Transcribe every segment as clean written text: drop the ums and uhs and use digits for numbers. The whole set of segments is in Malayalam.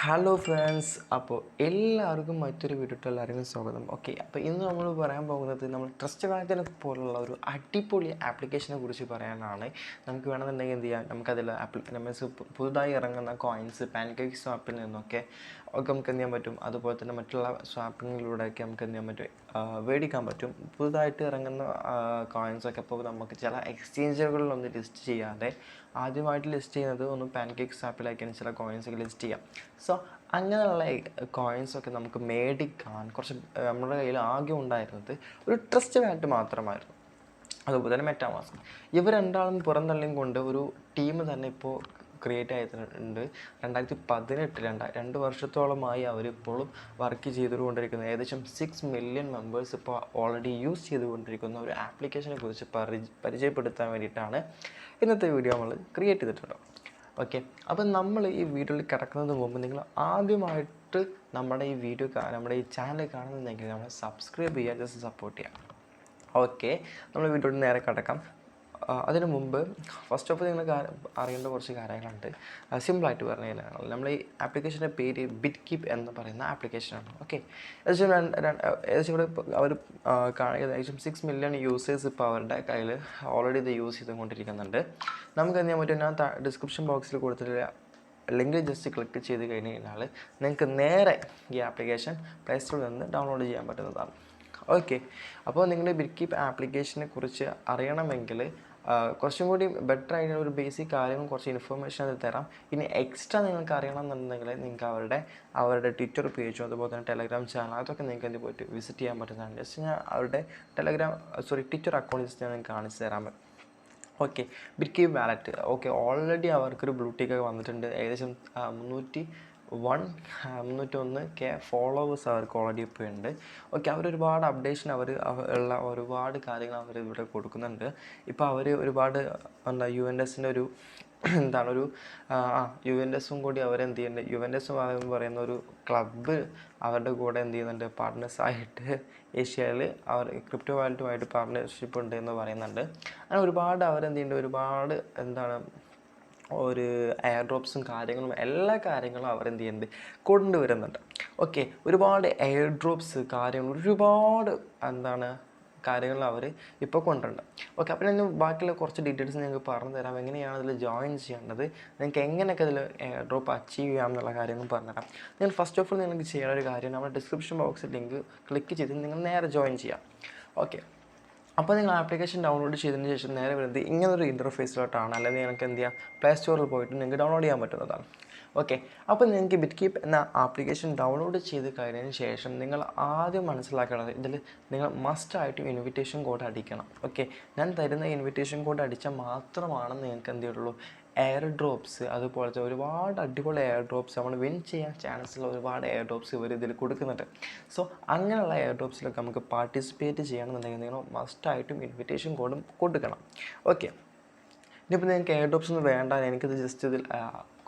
ഹലോ ഫ്രണ്ട്സ്, അപ്പോൾ എല്ലാവർക്കും മറ്റൊരു വീഡിയോട്ട് എല്ലാവർക്കും സ്വാഗതം. ഓക്കെ, അപ്പോൾ ഇന്ന് നമ്മൾ പറയാൻ പോകുന്നത് നമ്മൾ ട്രസ്റ്റ് വാലറ്റിനെ പോലുള്ള ഒരു അടിപൊളി ആപ്ലിക്കേഷനെ കുറിച്ച് പറയാനാണ്. നമുക്ക് വേണമെന്നുണ്ടെങ്കിൽ എന്ത് ചെയ്യാം, നമുക്കതിൽ പുതുതായി ഇറങ്ങുന്ന കോയിൻസ് പാൻകേക്ക് സ്വാപ്പിൽ നിന്നൊക്കെ നമുക്ക് എന്ത് ചെയ്യാൻ പറ്റും. അതുപോലെ തന്നെ മറ്റുള്ള സ്വാപ്പിങ്ങിലൂടെയൊക്കെ നമുക്ക് എന്ത് ചെയ്യാൻ പറ്റും, മേടിക്കാൻ പറ്റും. പുതുതായിട്ട് ഇറങ്ങുന്ന കോയിൻസൊക്കെ ഇപ്പോൾ നമുക്ക് ചില എക്സ്ചേഞ്ചുകളിലൊന്നും ലിസ്റ്റ് ചെയ്യാതെ ആദ്യമായിട്ട് ലിസ്റ്റ് ചെയ്യുന്നത് ഒന്ന് പാൻകേക്ക് സ്വാപ്പിലാക്കിയാണ് ചില കോയിൻസൊക്കെ ലിസ്റ്റ് ചെയ്യാം. സോ അങ്ങനെയുള്ള കോയിൻസൊക്കെ നമുക്ക് മേടിക്കാൻ കുറച്ച് നമ്മുടെ കയ്യിൽ ആകെ ഉണ്ടായിരുന്നത് ഒരു ട്രസ്റ്റ് വാലറ്റ് മാത്രമായിരുന്നു. അതുപോലെ തന്നെ മെറ്റാമാസ്ക്. ഇവർ രണ്ടാളും പുറന്തള്ളിയും കൊണ്ട് ഒരു ടീം തന്നെ ഇപ്പോൾ ക്രിയേറ്റ് ആയിട്ടുണ്ട്. 2018 രണ്ട് വർഷത്തോളമായി അവരിപ്പോഴും വർക്ക് ചെയ്തുകൊണ്ടിരിക്കുന്നത്. ഏകദേശം 6 മില്യൺ മെമ്പേഴ്സ് ഇപ്പോൾ ഓൾറെഡി യൂസ് ചെയ്തുകൊണ്ടിരിക്കുന്ന ഒരു ആപ്ലിക്കേഷനെ കുറിച്ച് പരിചയപ്പെടുത്താൻ വേണ്ടിയിട്ടാണ് ഇന്നത്തെ വീഡിയോ നമ്മൾ ക്രിയേറ്റ് ചെയ്തിട്ടുള്ളത്. ഓക്കെ, അപ്പം നമ്മൾ ഈ വീഡിയോയിൽ കിടക്കുന്നതിന് മുമ്പ് നിങ്ങൾ ആദ്യമായിട്ട് നമ്മുടെ ഈ ചാനൽ കാണുന്നുണ്ടെങ്കിൽ നമ്മൾ സബ്സ്ക്രൈബ് ചെയ്യുക, ജസ്റ്റ് സപ്പോർട്ട് ചെയ്യാം. ഓക്കെ, നമ്മൾ വീഡിയോയിൽ നേരെ കിടക്കാം. അതിനു മുമ്പ് ഫസ്റ്റ് ഓഫ് ഓൾ നിങ്ങൾ അറിയേണ്ട കുറച്ച് കാര്യങ്ങളുണ്ട്. സിമ്പിളായിട്ട് പറഞ്ഞു കഴിഞ്ഞാൽ നമ്മൾ ഈ ആപ്ലിക്കേഷൻ്റെ പേര് ബിറ്റ്കീപ്പ് എന്ന് പറയുന്ന ആപ്ലിക്കേഷനാണ്. ഓക്കെ, ഏകദേശം ഇവിടെ അവർ ഏകദേശം 6 മില്യൺ യൂസേഴ്സ് ഇപ്പോൾ അവരുടെ കയ്യിൽ ഓൾറെഡി ഇത് യൂസ് ചെയ്തുകൊണ്ടിരിക്കുന്നുണ്ട്. നമുക്ക് എന്ത് ചെയ്യാൻ പറ്റും, ഞാൻ ഡിസ്ക്രിപ്ഷൻ ബോക്സിൽ കൊടുത്തിട്ടുള്ള ലിങ്കിൽ ജസ്റ്റ് ക്ലിക്ക് ചെയ്ത് കഴിഞ്ഞ് കഴിഞ്ഞാൽ നിങ്ങൾക്ക് നേരെ ഈ ആപ്ലിക്കേഷൻ പ്ലേ സ്റ്റോറിൽ നിന്ന് ഡൗൺലോഡ് ചെയ്യാൻ പറ്റുന്നതാണ്. ഓക്കെ, അപ്പോൾ നിങ്ങളുടെ ബിറ്റ്കീപ്പ് ആപ്ലിക്കേഷനെ കുറിച്ച് അറിയണമെങ്കിൽ കുറച്ചും കൂടി ബെറ്റർ ആയിട്ടുള്ള ഒരു ബേസിക് കാര്യങ്ങളും കുറച്ച് ഇൻഫർമേഷൻ അത് തരാം. ഇനി എക്സ്ട്രാ നിങ്ങൾക്ക് അറിയണമെന്നുണ്ടെങ്കിൽ നിങ്ങൾക്ക് അവരുടെ ട്വിറ്റർ പേജും അതുപോലെ തന്നെ ടെലഗ്രാം ചാനൽ അതൊക്കെ നിങ്ങൾക്ക് എന്ത് പോയിട്ട് വിസിറ്റ് ചെയ്യാൻ പറ്റുന്നതാണ്. ജസ്റ്റ് ഞാൻ അവരുടെ ട്വിറ്റർ അക്കൗണ്ട് ജസ്റ്റ് ഞാൻ നിങ്ങൾക്ക് കാണിച്ചു തരാൻ പറ്റും. Okay, BitKeep wallet. Okay, already അവർക്കൊരു ബ്ലൂ ടിക്കൊക്കെ വന്നിട്ടുണ്ട്. ഏകദേശം 301K ഫോളോവേഴ്സ് അവർക്ക് ഓൾറെഡി ഇപ്പോൾ ഉണ്ട്. ഓക്കെ, അവരൊരുപാട് അപ്ഡേഷൻ ഉള്ള ഒരുപാട് കാര്യങ്ങൾ അവർ ഇവിടെ കൊടുക്കുന്നുണ്ട്. ഇപ്പോൾ അവർ ഒരുപാട് UNSൻ്റെ ഒരു UNSും കൂടി അവരെന്ത് ചെയ്യുന്നുണ്ട്, UNS പറയുന്ന ഒരു ക്ലബ്ബ് അവരുടെ കൂടെ എന്ത് ചെയ്യുന്നുണ്ട്, പാർട്ട്നേഴ്സായിട്ട് ഏഷ്യയിൽ അവർ ക്രിപ്റ്റോ വാലറ്റുമായിട്ട് പാർട്ട്ണർഷിപ്പ് ഉണ്ട് എന്ന് പറയുന്നുണ്ട്. അങ്ങനെ ഒരുപാട് അവരെന്ത് ചെയ്യുന്നുണ്ട്, ഒരു എയർ ഡ്രോപ്സും കാര്യങ്ങളും എല്ലാ കാര്യങ്ങളും അവരെന്ത് ചെയ്യുന്നുണ്ട്, കൊണ്ടുവരുന്നുണ്ട്. ഓക്കെ, ഒരുപാട് എയർ ഡ്രോപ്സ് ഒരുപാട് കാര്യങ്ങൾ അവർ ഇപ്പോൾ കൊണ്ടുണ്ട്. ഓക്കെ, അപ്പോൾ ഞാൻ ബാക്കിയുള്ള കുറച്ച് ഡീറ്റെയിൽസ് നിങ്ങൾക്ക് പറഞ്ഞു തരാം. എങ്ങനെയാണ് അതിൽ ജോയിൻ ചെയ്യേണ്ടത്, നിങ്ങൾക്ക് എങ്ങനെയൊക്കെ അതിൽ എയർ ഡ്രോപ്പ് അച്ചീവ് ചെയ്യാം എന്നുള്ള കാര്യങ്ങൾ പറഞ്ഞുതരാം. നിങ്ങൾ ഫസ്റ്റ് ഓഫ് ഓൾ നിങ്ങൾക്ക് ചെയ്യേണ്ട ഒരു കാര്യം, നമ്മുടെ ഡിസ്ക്രിപ്ഷൻ ബോക്സിൽ ലിങ്ക് ക്ലിക്ക് ചെയ്ത് നിങ്ങൾ നേരെ ജോയിൻ ചെയ്യാം. ഓക്കെ, അപ്പോൾ നിങ്ങൾ ആപ്ലിക്കേഷൻ ഡൗൺലോഡ് ചെയ്തതിന് ശേഷം നേരെ വരുന്നത് ഇങ്ങനൊരു ഇൻ്റർഫേസിലോട്ടാണ്. അല്ലെങ്കിൽ നിങ്ങൾക്ക് എന്ത് ചെയ്യാം, പ്ലേ സ്റ്റോറിൽ പോയിട്ട് നിങ്ങൾക്ക് ഡൗൺലോഡ് ചെയ്യാൻ പറ്റുന്നതാണ്. ഓക്കെ, അപ്പോൾ നിങ്ങൾക്ക് ബിറ്റ്കീപ്പ് എന്ന ആപ്ലിക്കേഷൻ ഡൗൺലോഡ് ചെയ്ത് കഴിഞ്ഞതിന് ശേഷം നിങ്ങൾ ആദ്യം മനസ്സിലാക്കേണ്ടത്, ഇതിൽ നിങ്ങൾ മസ്റ്റായിട്ടും ഇൻവിറ്റേഷൻ കോഡ് അടിക്കണം. ഓക്കെ, ഞാൻ തരുന്ന ഇൻവിറ്റേഷൻ കോഡ് അടിച്ചാൽ മാത്രമാണ് നിങ്ങൾക്ക് എന്ത് ചെയ്യുള്ളൂ, എയർ ഡ്രോപ്സ് അതുപോലത്തെ ഒരുപാട് അടിപൊളി എയർ ഡ്രോപ്സ് നമ്മൾ വിൻ ചെയ്യാൻ ചാൻസുള്ള ഒരുപാട് എയർ ഡ്രോപ്സ് ഇവർ ഇതിൽ കൊടുക്കുന്നുണ്ട്. സോ അങ്ങനെയുള്ള എയർ ഡ്രോപ്സിലൊക്കെ നമുക്ക് പാർട്ടിസിപ്പേറ്റ് ചെയ്യണമെന്നുണ്ടെങ്കിൽ നിങ്ങൾ മസ്റ്റായിട്ടും ഇൻവിറ്റേഷൻ കോഡും കൊടുക്കണം. ഓക്കെ, ഇനിയിപ്പോൾ നിങ്ങൾക്ക് എയർ ഡ്രോപ്സ് ഒന്നും വേണ്ട, എനിക്കിത് ജസ്റ്റ് ഇതിൽ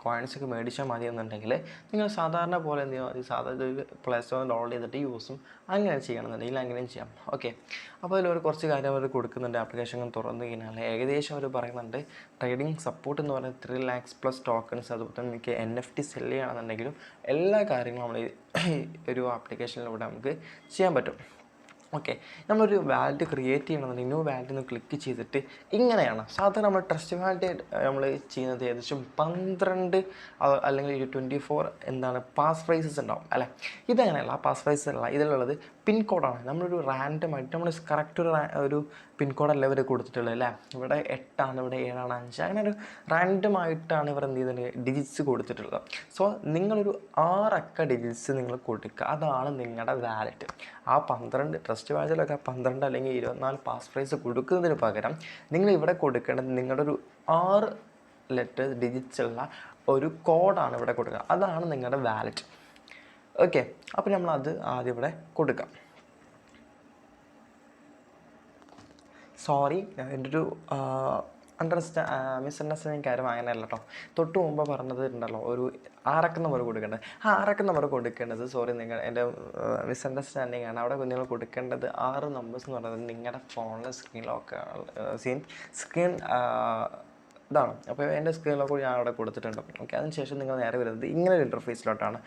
കോയിൻസൊക്കെ മേടിച്ചാൽ മതി എന്നുണ്ടെങ്കിൽ നിങ്ങൾ സാധാരണ പോലെ എന്ത് ചെയ്യുക, സാധാരണ പ്ലേ സ്റ്റോറിൽ ഡൗൺലോഡ് ചെയ്തിട്ട് യൂസും അങ്ങനെ ചെയ്യണമെന്നുണ്ടെങ്കിൽ അങ്ങനെയും ചെയ്യാം. ഓക്കെ, അപ്പോൾ അതിലൊരു കുറച്ച് കാര്യം അവർ കൊടുക്കുന്നുണ്ട്. ആപ്ലിക്കേഷൻ തുറന്നു കഴിഞ്ഞാൽ ഏകദേശം അവർ പറയുന്നുണ്ട് ട്രേഡിംഗ് സപ്പോർട്ട് എന്ന് പറയുന്നത് 3 lakhs+ ടോക്കൺസ്, അതുപോലെ തന്നെ നിങ്ങൾക്ക് NFT സെല് ചെയ്യണമെന്നുണ്ടെങ്കിലും എല്ലാ കാര്യങ്ങളും നമ്മൾ ഒരു ആപ്ലിക്കേഷനിലൂടെ നമുക്ക് ചെയ്യാൻ പറ്റും. ഓക്കെ, നമ്മളൊരു വാലറ്റ് ക്രിയേറ്റ് ചെയ്യണമെന്നുണ്ടെങ്കിൽ ന്യൂ വാലറ്റ് ഒന്ന് ക്ലിക്ക് ചെയ്തിട്ട് ഇങ്ങനെയാണ് സാധാരണ നമ്മൾ ട്രസ്റ്റ് വാലറ്റ് നമ്മൾ ചെയ്യുന്നത്. ഏകദേശം 12 അല്ലെങ്കിൽ 24 പാസ് ഫ്രൈസസ് ഉണ്ടാവും അല്ലേ. ഇതങ്ങനെയല്ല, പാസ് ഫ്രൈസസ് അല്ല, ഇതിലുള്ളത് പിൻ കോഡാണ്. നമ്മളൊരു റാൻഡമായിട്ട് നമ്മൾ കറക്റ്റ് ഒരു പിൻ കോഡല്ല ഇവർ കൊടുത്തിട്ടുള്ളത് അല്ലേ. ഇവിടെ 8 ഇവിടെ 7 5 അങ്ങനെ ഒരു റാൻഡമായിട്ടാണ് ഇവർ എന്ത് ചെയ്യുന്നത്, ഡിജിറ്റ്സ് കൊടുത്തിട്ടുള്ളത്. സോ നിങ്ങളൊരു 6 അക്ക ഡിജിറ്റ്സ് നിങ്ങൾ കൊടുക്കുക, അതാണ് നിങ്ങളുടെ വാലറ്റ്. ആ 12 ട്രസ്റ്റ് വാലറ്റിലൊക്കെ 12 അല്ലെങ്കിൽ 24 പാസ് ഫ്രൈസ് കൊടുക്കുന്നതിന് പകരം നിങ്ങൾ ഇവിടെ കൊടുക്കേണ്ടത് നിങ്ങളുടെ ഒരു 6 ലെറ്റർ ഡിജിറ്റ്സ് ഉള്ള ഒരു കോഡാണ് ഇവിടെ കൊടുക്കുക, അതാണ് നിങ്ങളുടെ വാലറ്റ്. ഓക്കെ, അപ്പോൾ നമ്മളത് ആദ്യം ഇവിടെ കൊടുക്കാം. സോറി, എൻ്റെ ഒരു മിസ്അണ്ടർസ്റ്റാൻഡിങ് കാര്യം അങ്ങനെയല്ല കേട്ടോ. തൊട്ട് മുമ്പ് പറഞ്ഞത് ഉണ്ടല്ലോ, ഒരു 6 നമ്പർ കൊടുക്കേണ്ടത്, ആ 6 നമ്പർ കൊടുക്കേണ്ടത് സോറി, എൻ്റെ മിസ്അണ്ടർസ്റ്റാൻഡിങ് ആണ്. അവിടെ നിങ്ങൾ കൊടുക്കേണ്ടത് 6 നമ്പേഴ്സ് എന്ന് പറയുന്നത് നിങ്ങളുടെ ഫോണിലെ സ്ക്രീൻ ഇതാണ്. അപ്പോൾ എൻ്റെ സ്ക്രീനിലൊക്കെ ഞാൻ അവിടെ കൊടുത്തിട്ടുണ്ട്. ഓക്കെ, അതിനുശേഷം നിങ്ങൾ നേരെ വരുന്നത് ഇങ്ങനൊരു ഇൻ്റർഫേസിലോട്ടാണ്.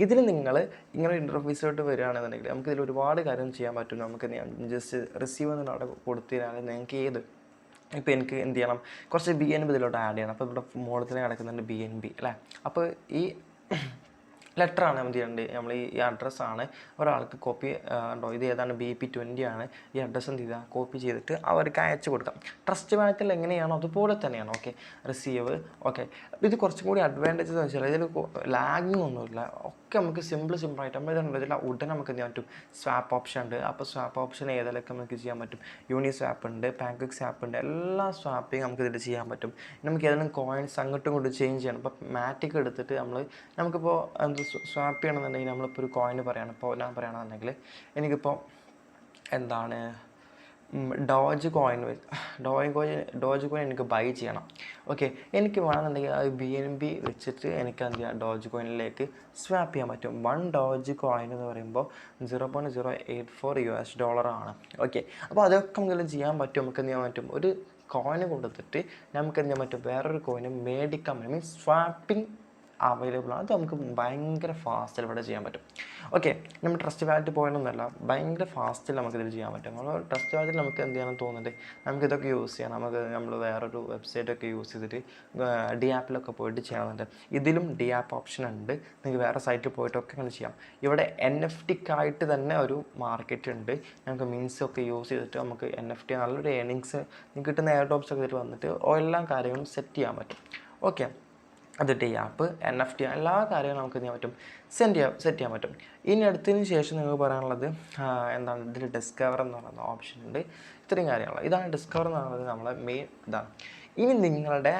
ഇതിൽ നിങ്ങൾ ഇങ്ങനെ ഒരു ഇൻ്റർഫേസിലോട്ട് വരികയാണെന്നുണ്ടെങ്കിൽ നമുക്കിതിൽ ഒരുപാട് കാര്യം ചെയ്യാൻ പറ്റും. നമുക്ക് ജസ്റ്റ് റിസീവ് എന്ന് അവിടെ കൊടുത്തു കഴിഞ്ഞാൽ നിങ്ങൾക്ക് ഇപ്പോൾ എനിക്ക് എന്ത് ചെയ്യണം, കുറച്ച് BNB ഇതിലോട്ട് ആഡ് ചെയ്യണം. അപ്പോൾ ഇവിടെ മുകളിൽ കിടക്കുന്നുണ്ട് BNB അല്ലേ. അപ്പോൾ ഈ ലെറ്ററാണ് എന്ത് ചെയ്യേണ്ടത്, നമ്മൾ ഈ അഡ്രസ്സാണ് ഒരാൾക്ക് കോപ്പി ഉണ്ടോ, ഇത് ഏതാണ് BP20 ആണ്. ഈ അഡ്രസ്സ് എന്ത് ചെയ്താൽ കോപ്പി ചെയ്തിട്ട് അവർക്ക് അയച്ചു കൊടുക്കാം. ട്രസ്റ്റ് വാലറ്റിൽ എങ്ങനെയാണോ അതുപോലെ തന്നെയാണ്. Okay, receive. ഓക്കെ, ഇത് കുറച്ചും കൂടി അഡ്വാൻറ്റേജ് എന്ന് വെച്ചാൽ ഇതിൽ ലാഗിങ് ഒന്നുമില്ല. ഒക്കെ നമുക്ക് സിമ്പിളായിട്ട് നമ്മൾ ഇതിൽ ഉടനെ നമുക്ക് എന്ത് ചെയ്യാൻ പറ്റും, സ്വാപ്പ് ഓപ്ഷൻ ഉണ്ട്. അപ്പോൾ സ്വാപ്പ് ഓപ്ഷൻ ഏതിലൊക്കെ നമുക്ക് ചെയ്യാൻ പറ്റും, യൂണിസ്വാപ്പ് ഉണ്ട്, പാൻകേക്ക് സ്വാപ്പ് ഉണ്ട്, എല്ലാ സ്വാപ്പിങ് നമുക്ക് ഇതിൽ ചെയ്യാൻ പറ്റും. നമുക്ക് ഏതെങ്കിലും കോയിൻസ് അങ്ങോട്ടും കൊണ്ട് ചേഞ്ച് ചെയ്യണം. ഇപ്പോൾ മാറ്റിക് എടുത്തിട്ട് നമുക്കിപ്പോൾ എന്ത് സ്വാപ്പ് ചെയ്യണമെന്നുണ്ടെങ്കിൽ നമ്മളിപ്പോൾ ഒരു കോയിന് പറയുകയാണ്. ഇപ്പോൾ ഞാൻ പറയുകയാണെന്നുണ്ടെങ്കിൽ എനിക്കിപ്പോൾ എന്താണ് ഡോജ് കോയിൻ എനിക്ക് ബൈ ചെയ്യണം. ഓക്കെ, എനിക്ക് വേണമെന്നുണ്ടെങ്കിൽ അത് BNB വെച്ചിട്ട് എനിക്ക് എന്ത് ചെയ്യാം, ഡോജ് കോയിനിലേക്ക് സ്വാപ്പ് ചെയ്യാൻ പറ്റും. 1 ഡോജ് കോയിൻ എന്ന് പറയുമ്പോൾ $0.084 ആണ്. ഓക്കെ, അപ്പോൾ അതൊക്കെ നമുക്ക് ചെയ്യാൻ പറ്റും. നമുക്ക് എന്ത് ചെയ്യാൻ പറ്റും, ഒരു കോയിന് കൊടുത്തിട്ട് നമുക്ക് എന്ത് ചെയ്യാൻ പറ്റും, വേറൊരു കോയിന് മേടിക്കാൻ പറ്റും. മീൻസ് സ്വാപ്പിംഗ് അവൈലബിൾ ആണ്. അത് നമുക്ക് ഭയങ്കര ഫാസ്റ്റിൽ ഇവിടെ ചെയ്യാൻ പറ്റും. ഓക്കെ, നമ്മൾ ട്രസ്റ്റ് വാലറ്റ് പോയതൊന്നുമല്ല, ഭയങ്കര ഫാസ്റ്റിൽ നമുക്കിതിൽ ചെയ്യാൻ പറ്റും. നമ്മൾ ട്രസ്റ്റ് വാലറ്റിൽ നമുക്ക് എന്ത് ചെയ്യണം തോന്നുന്നുണ്ട്, നമുക്കിതൊക്കെ യൂസ് ചെയ്യാം. നമ്മൾ വേറൊരു വെബ്സൈറ്റൊക്കെ യൂസ് ചെയ്തിട്ട് DAppലൊക്കെ പോയിട്ട് ചെയ്യണമെന്നുണ്ട്. ഇതിലും DApp ഓപ്ഷൻ ഉണ്ട്. നിങ്ങൾക്ക് വേറെ സൈറ്റിൽ പോയിട്ടൊക്കെ അങ്ങനെ ചെയ്യാം. ഇവിടെ NFTക്കായിട്ട് തന്നെ ഒരു മാർക്കറ്റ് ഉണ്ട്. നമുക്ക് മീൻസൊക്കെ യൂസ് ചെയ്തിട്ട് നമുക്ക് NFT നല്ലൊരു ഏർണിങ്സ് കിട്ടുന്ന എയർഡ്രോപ്സ് ഒക്കെ ഇതിൽ വന്നിട്ട് എല്ലാ കാര്യങ്ങളും സെറ്റ് ചെയ്യാൻ പറ്റും. ഓക്കെ, അത് DApp, NFT എല്ലാ കാര്യങ്ങളും നമുക്ക് എന്ത് ചെയ്യാൻ പറ്റും, സെറ്റ് ചെയ്യാൻ പറ്റും. ഇനി അടുത്തതിന് ശേഷം നിങ്ങൾക്ക് പറയാനുള്ളത് എന്താണ്, ഇതിൽ ഡിസ്കവർ എന്ന് പറയുന്ന ഓപ്ഷൻ ഉണ്ട്. ഇത്രയും കാര്യങ്ങൾ ഇതാണ് ഡിസ്കവർ എന്ന് പറയുന്നത് നമ്മളെ മെയിൻ ഇതാണ്. ഇനി നിങ്ങളുടെ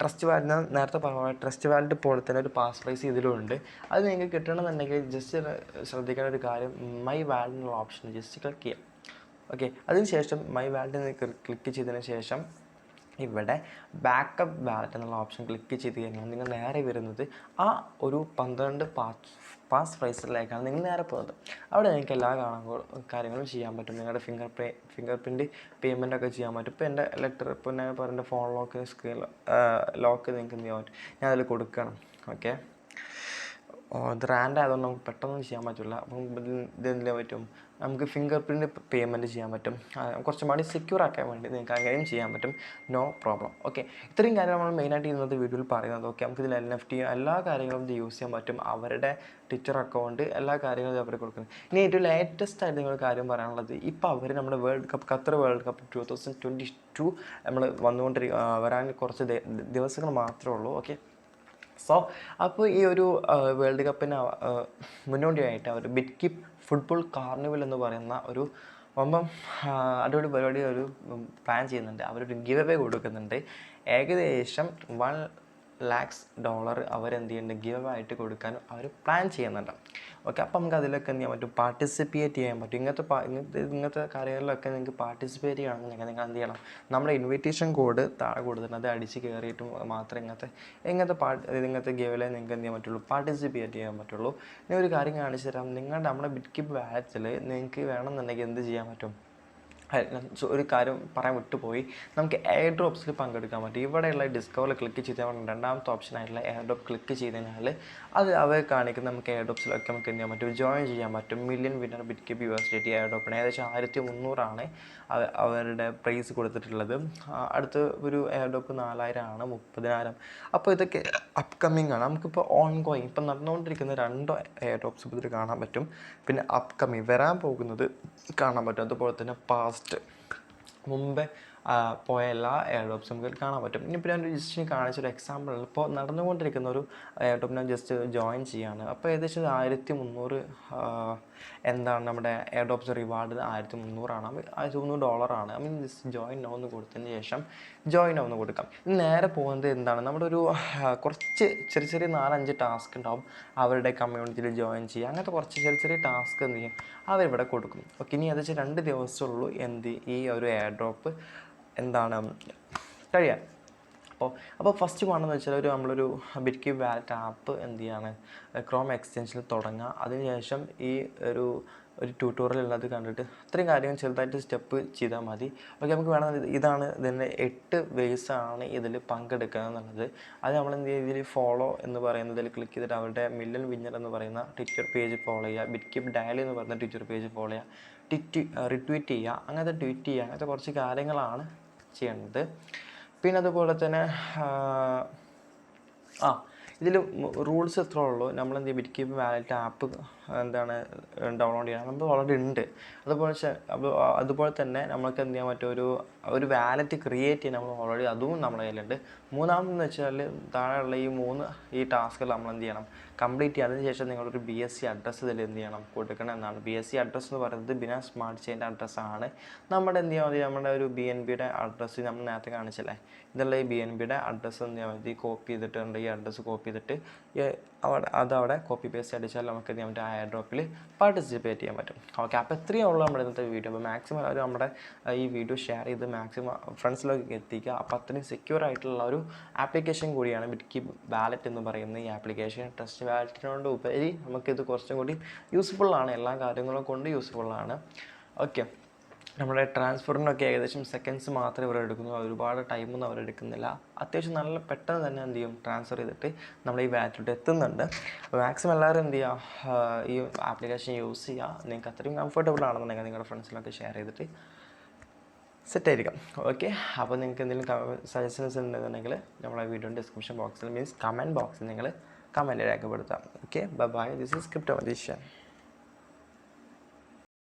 ട്രസ്റ്റ് വാലറ്റ്, നേരത്തെ പറഞ്ഞ ട്രസ്റ്റ് വാലറ്റ് പോലെ തന്നെ ഒരു പാസ് പ്രൈസ് ഇതിലുണ്ട്. അത് നിങ്ങൾക്ക് കിട്ടണമെന്നുണ്ടെങ്കിൽ ജസ്റ്റ് ശ്രദ്ധിക്കേണ്ട ഒരു കാര്യം, മൈ വാലറ്റ് എന്നുള്ള ഓപ്ഷൻ ജസ്റ്റ് ക്ലിക്ക് ചെയ്യാം. ഓക്കെ, അതിനുശേഷം മൈ വാലറ്റ് ക്ലിക്ക് ചെയ്തതിന് ശേഷം ഇവിടെ ബാക്കപ്പ് വാലറ്റ് എന്നുള്ള ഓപ്ഷൻ ക്ലിക്ക് ചെയ്ത് കഴിഞ്ഞാൽ നിങ്ങൾ നേരെ വരുന്നത് ആ ഒരു 12 പാസ് പ്രൈസിലേക്കാണ് നിങ്ങൾ നേരെ പോകുന്നത്. അവിടെ നിങ്ങൾക്ക് എല്ലാ കാര്യങ്ങളും ചെയ്യാൻ പറ്റും. നിങ്ങളുടെ ഫിംഗർ പ്രിൻറ്റ് പേയ്മെൻറ്റൊക്കെ ചെയ്യാൻ പറ്റും. ഇപ്പോൾ എൻ്റെ ലെറ്റർ, ഇപ്പോൾ ഞാൻ പറഞ്ഞ ഫോൺ ലോക്ക്, സ്ക്രീൻ ലോക്ക് നിങ്ങൾക്ക് എന്ത് ചെയ്യാൻ പറ്റും, ഞാൻ അതിൽ കൊടുക്കണം. ഓക്കെ, ഇത് റാൻഡ് ആയതുകൊണ്ട് നമുക്ക് പെട്ടെന്ന് ചെയ്യാൻ പറ്റില്ല. അപ്പം ഇതെന്തിനാ പറ്റും, നമുക്ക് ഫിംഗർ പ്രിൻറ്റ് പേയ്മെൻറ്റ് ചെയ്യാൻ പറ്റും. കുറച്ചും കൂടി സെക്യൂർ ആക്കാൻ വേണ്ടി നിങ്ങൾക്ക് അങ്ങനെയും ചെയ്യാൻ പറ്റും, നോ പ്രോബ്ലം. ഓക്കെ, ഇത്രയും കാര്യം നമ്മൾ മെയിനായിട്ട് ഇന്നത്തെ വീഡിയോയിൽ പറയുന്നത്. ഓക്കെ, നമുക്കിതിൽ NFT എല്ലാ കാര്യങ്ങളും ഇത് യൂസ് ചെയ്യാൻ പറ്റും. അവരുടെ ട്വിറ്റർ അക്കൗണ്ട് എല്ലാ കാര്യങ്ങളും അവർ കൊടുക്കുന്നത്. ഇനി ഏറ്റവും ലേറ്റസ്റ്റ് ആയിട്ട് നിങ്ങൾ കാര്യം പറയാനുള്ളത്, ഇപ്പോൾ അവർ നമ്മുടെ ഖത്തർ വേൾഡ് കപ്പ് 2022 നമ്മൾ വരാൻ കുറച്ച് ദിവസങ്ങൾ മാത്രമേ ഉള്ളൂ. ഓക്കെ, അപ്പോൾ ഈ ഒരു വേൾഡ് കപ്പിന് മുന്നോടിയായിട്ട് അവർ Bitkeep ഫുട്ബോൾ കാർണിവൽ എന്ന് പറയുന്ന ഒരു അടിപൊളി പരിപാടി ഒരു പ്ലാൻ ചെയ്യുന്നുണ്ട്. അവരൊരു ഗിവ് അവേ കൊടുക്കുന്നുണ്ട്. ഏകദേശം $1,00,000 അവരെന്ത് ചെയ്യുന്നുണ്ട്, ഗിവ് ആയിട്ട് കൊടുക്കാൻ അവർ പ്ലാൻ ചെയ്യുന്നുണ്ട്. ഓക്കെ, അപ്പോൾ നമുക്ക് അതിലൊക്കെ എന്ത് ചെയ്യാൻ പറ്റും, പാർട്ടിസിപ്പേറ്റ് ചെയ്യാൻ പറ്റും. ഇങ്ങനത്തെ കാര്യങ്ങളിലൊക്കെ നിങ്ങൾക്ക് പാർട്ടിസിപ്പേറ്റ് ചെയ്യണമെന്നുണ്ടെങ്കിൽ നിങ്ങൾ എന്ത് ചെയ്യണം, നമ്മുടെ ഇൻവിറ്റേഷൻ കോഡ് താഴെ കൊടുത്തിട്ട് അത് അടിച്ച് കയറിയിട്ട് മാത്രമേ ഇങ്ങനത്തെ ഗിവിലെ നിങ്ങൾക്ക് എന്ത് ചെയ്യാൻ പറ്റുള്ളൂ, പാർട്ടിസിപ്പേറ്റ് ചെയ്യാൻ പറ്റുള്ളൂ. ഇനി ഒരു കാര്യം കാണിച്ചു തരാം. നമ്മുടെ Bitkeep വാലറ്റിൽ നിങ്ങൾക്ക് വേണമെന്നുണ്ടെങ്കിൽ എന്ത് ചെയ്യാൻ പറ്റും, ഒരു കാര്യം പറയാൻ വിട്ടുപോയി, നമുക്ക് എയർ ഡ്രോപ്സിൽ പങ്കെടുക്കാൻ പറ്റും. ഇവിടെയുള്ള ഡിസ്കവറിൽ ക്ലിക്ക് ചെയ്താൽ രണ്ടാമത്തെ ഓപ്ഷനായിട്ടുള്ള എയർ ഡ്രോപ്പ് ക്ലിക്ക് ചെയ്ത് കഴിഞ്ഞാൽ അത് അവർ കാണിക്കുന്ന നമുക്ക് എയർ ഡ്രോപ്സിലൊക്കെ നമുക്ക് എന്ത് ചെയ്യാൻ പറ്റും, ജോയിൻ ചെയ്യാൻ പറ്റും. മില്യൺ വിന്നർ Bitkeep USDT എയർ ഡ്രോപ്പിന് ഏകദേശം 1300 അവരുടെ പ്രൈസ് കൊടുത്തിട്ടുള്ളത്. അടുത്ത ഒരു എയർ ഡ്രോപ്പ് 4000 ആണ്, 30,000. അപ്പോൾ ഇതൊക്കെ അപ്കമ്മിങ് ആണ്. നമുക്കിപ്പോൾ ഓൺഗോയിങ് ഇപ്പം നടന്നുകൊണ്ടിരിക്കുന്ന 2 എയർ ഡ്രോപ്സ് ഇതിൽ കാണാൻ പറ്റും. പിന്നെ അപ്കമ്മിങ് വരാൻ പോകുന്നത് കാണാൻ പറ്റും. അതുപോലെ തന്നെ മുമ്പേ പോയ എല്ലാ എയർ ഡ്രോപ്സും നമുക്ക് കാണാൻ പറ്റും. ഇനിയിപ്പോൾ ഞാൻ ജസ്റ്റ് കാണിച്ചൊരു എക്സാമ്പിൾ, ഇപ്പോൾ നടന്നുകൊണ്ടിരിക്കുന്ന ഒരു എയർ ഡ്രോപ്പ് ഞാൻ ജസ്റ്റ് ജോയിൻ ചെയ്യുകയാണ്. അപ്പോൾ ഏകദേശം 1300 എന്താണ് നമ്മുടെ എയർ ഡ്രോപ്സ് റിവാർഡ് 1300 ആണ്, $1300. I mean just join now എന്ന് കൊടുത്തതിന് ശേഷം ജോയിൻ നോ എന്ന് കൊടുക്കാം. നേരെ പോകുന്നത് എന്താണ്, നമ്മുടെ ഒരു കുറച്ച് ചെറിയ 4-5 ടാസ്ക് ഉണ്ടാവും. അവരുടെ കമ്മ്യൂണിറ്റിയിൽ ജോയിൻ ചെയ്യുക, അങ്ങനത്തെ കുറച്ച് ചെറിയ ടാസ്ക് എന്ത് ചെയ്യും അവരിവിടെ കൊടുക്കും. ഓക്കെ, ഇനി ഏകദേശം 2 ദിവസമുള്ളൂ ഈ ഒരു എയർ ഡ്രോപ്പ് എന്താണ് കഴിയാൻ. അപ്പോൾ ഫസ്റ്റ് വേണമെന്ന് വെച്ചാൽ നമ്മളൊരു ബിറ്റ്കീപ്പ് വാലറ്റ് ആപ്പ് എന്ത് ചെയ്യാണ് ക്രോം എക്സ്റ്റൻഷനിൽ തുടങ്ങുക. അതിനുശേഷം ഈ ഒരു ട്യൂട്ടോറിയൽ ഉള്ളത് കണ്ടിട്ട് അത്രയും കാര്യങ്ങൾ ചെറുതായിട്ട് സ്റ്റെപ്പ് ചെയ്താൽ മതി. ഓക്കെ, നമുക്ക് വേണമെങ്കിൽ ഇതാണ് ഇതിൻ്റെ 8 വേസാണ് ഇതിൽ പങ്കെടുക്കുക എന്നുള്ളത്. അത് നമ്മൾ എന്ത് ചെയ്യുക, ഇതിൽ ഫോളോ എന്ന് പറയുന്നതിൽ ക്ലിക്ക് ചെയ്തിട്ട് അവരുടെ മില്യൺ വിന്നർ എന്ന് പറയുന്ന ട്വിറ്റർ പേജ് ഫോളോ ചെയ്യുക, ബിറ്റ്കീപ്പ് ഡയലി എന്ന് പറയുന്ന ട്വിറ്റർ പേജ് ഫോളോ ചെയ്യുക, റിട്വീറ്റ് ചെയ്യുക, അങ്ങനത്തെ ട്വീറ്റ് ചെയ്യുക, അങ്ങനത്തെ കുറച്ച് കാര്യങ്ങളാണ് ചെയ്യേണ്ടത്. പിന്നെ അതുപോലെ തന്നെ ഇതിൽ റൂൾസ് എത്ര ഉള്ളൂ. നമ്മളെന്ത് ചെയ്യും, ബിറ്റ്കീപ്പ് വാലറ്റ് ആപ്പ് ഡൗൺലോഡ് ചെയ്യണം. നമ്മൾ ഓൾറെഡി ഉണ്ട്. അതുപോലെ തന്നെ നമുക്ക് എന്ത് ചെയ്യാൻ പറ്റും, ഒരു വാലറ്റ് ക്രിയേറ്റ് ചെയ്യാൻ നമ്മൾ ഓൾറെഡി അതും നമ്മുടെ കയ്യിലുണ്ട്. മൂന്നാമതെന്ന് വെച്ചാൽ താഴെയുള്ള ഈ ടാസ്കുകൾ നമ്മൾ എന്ത് ചെയ്യണം, കംപ്ലീറ്റ് ചെയ്യുക. അതിനുശേഷം നിങ്ങളൊരു BSC അഡ്രസ്സ് ഇതിൽ എന്ത് ചെയ്യണം, കൊടുക്കണം എന്നാണ്. BSC അഡ്രസ്സ് എന്ന് പറയുന്നത് ബിനാൻസ് സ്മാർട്ട് ചെയിൻ്റെ അഡ്രസ്സാണ്. നമ്മുടെ എന്ത് ചെയ്യാൻ മതി, നമ്മുടെ ഒരു BNBയുടെ അഡ്രസ്സ് നമ്മൾ നേരത്തെ കാണിച്ചല്ലേ, ഇതുള്ള ഈ BNBയുടെ അഡ്രസ്സ് എന്ത് ചെയ്യാൻ മതി, കോപ്പി ചെയ്തിട്ടുണ്ട്. ഈ അഡ്രസ്സ് കോപ്പി ചെയ്തിട്ട് അതവിടെ കോപ്പി പേസ്റ്റ് അടിച്ചാൽ നമുക്ക് എന്ത് ചെയ്യാൻ പറ്റും, എയർ ഡ്രോപ്പിൽ പാർട്ടിസിപ്പേറ്റ് ചെയ്യാൻ പറ്റും. ഓക്കെ, അപ്പോൾ ഇത്രയേ ഉള്ളൂ നമ്മുടെ ഇന്നത്തെ വീഡിയോ. അപ്പോൾ മാക്സിമം എല്ലാവരും നമ്മുടെ ഈ വീഡിയോ ഷെയർ ചെയ്ത് മാക്സിമം ഫ്രണ്ട്സിലേക്ക് എത്തിക്കുക. അപ്പോൾ അത്രയും സെക്യൂർ ആയിട്ടുള്ള ഒരു ആപ്ലിക്കേഷൻ കൂടിയാണ് ബിറ്റ്കീപ്പ് വാലറ്റ് എന്ന് പറയുന്ന ഈ ആപ്ലിക്കേഷൻ. ട്രസ്റ്റ് വാലറ്റിനോട് ഉപരി നമുക്കിത് കുറച്ചും കൂടി യൂസ്ഫുള്ളാണ്, എല്ലാ കാര്യങ്ങളും കൊണ്ട് യൂസ്ഫുള്ളാണ്. ഓക്കെ, നമ്മുടെ ട്രാൻസ്ഫറിനൊക്കെ ഏകദേശം സെക്കൻഡ്സ് മാത്രമേ ഇവർ എടുക്കുന്നു, ഒരുപാട് ടൈമൊന്നും അവരെടുക്കുന്നില്ല. അത്യാവശ്യം നല്ല പെട്ടെന്ന് തന്നെ എന്ത് ചെയ്യും, ട്രാൻസ്ഫർ ചെയ്തിട്ട് നമ്മൾ ഈ വാലറ്റിലോട്ട് എത്തുന്നുണ്ട്. അപ്പോൾ മാക്സിമം എല്ലാവരും എന്ത് ചെയ്യുക, ഈ ആപ്ലിക്കേഷൻ യൂസ് ചെയ്യുക. നിങ്ങൾക്ക് അത്രയും കംഫർട്ടബിൾ ആണെന്നുണ്ടെങ്കിൽ നിങ്ങളുടെ ഫ്രണ്ട്സിലൊക്കെ ഷെയർ ചെയ്തിട്ട് സെറ്റായിരിക്കാം. ഓക്കെ, അപ്പോൾ നിങ്ങൾക്ക് എന്തെങ്കിലും സജഷൻസ് ഉണ്ടെന്നുണ്ടെങ്കിൽ നമ്മളെ വീഡിയോ ഡിസ്ക്രിപ്ഷൻ ബോക്സിൽ കമൻറ്റ് ബോക്സിൽ നിങ്ങൾ കമൻറ്റ് രേഖപ്പെടുത്താം. Okay, bye. This is crypto magician.